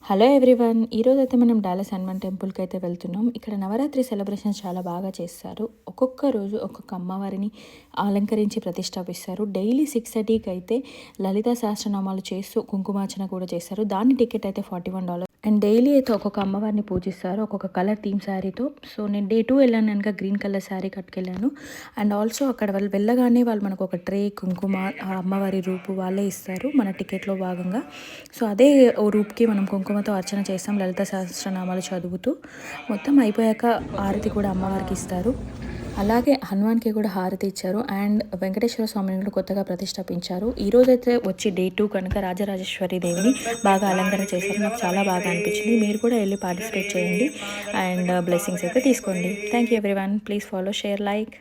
Hello everyone, ఈరోజైతే మనం Dallas Hanuman టెంపుల్కి అయితే వెళ్తున్నాం. ఇక్కడ నవరాత్రి సెలబ్రేషన్స్ చాలా బాగా చేస్తారు. ఒక్కొక్క రోజు ఒక్కొక్క అమ్మవారిని అలంకరించి ప్రతిష్టాపిస్తారు. డైలీ 6:30కి అయితే లలితా సహస్రనామాలు చేస్తూ కుంకుమార్చన కూడా చేస్తారు. దాని టికెట్ అయితే $41. అండ్ డైలీ అయితే ఒక్కొక్క అమ్మవారిని పూజిస్తారు, ఒక్కొక్క కలర్ థీమ్ శారీతో. సో నేను డే 2 వెళ్ళాను కనుక గ్రీన్ కలర్ శారీ కట్టుకెళ్ళాను. అండ్ ఆల్సో అక్కడ వాళ్ళు వెళ్ళగానే వాళ్ళు మనకు ఒక ట్రే కుంకుమ, ఆ అమ్మవారి రూపు వాళ్ళే ఇస్తారు మన టికెట్లో భాగంగా. సో అదే ఓ రూప్కి మనం కుంకుమతో అర్చన చేస్తాం లలిత సహస్రనామాలు చదువుతూ. మొత్తం అయిపోయాక హారతి కూడా అమ్మవారికి ఇస్తారు. అలాగే హనుమాన్కి కూడా హారతి ఇచ్చారు. అండ్ వెంకటేశ్వర స్వామిని కూడా కొత్తగా ప్రతిష్టాపించారు. ఈరోజైతే వచ్చి డే 2 కనుక రాజరాజేశ్వరి దేవిని బాగా అలంకరణ చేశారు. నాకు చాలా బాగా అనిపించింది. మీరు కూడా వెళ్ళి పార్టిసిపేట్ చేయండి అండ్ బ్లెస్సింగ్స్ అయితే తీసుకోండి. Thank you everyone. Please follow, share, like.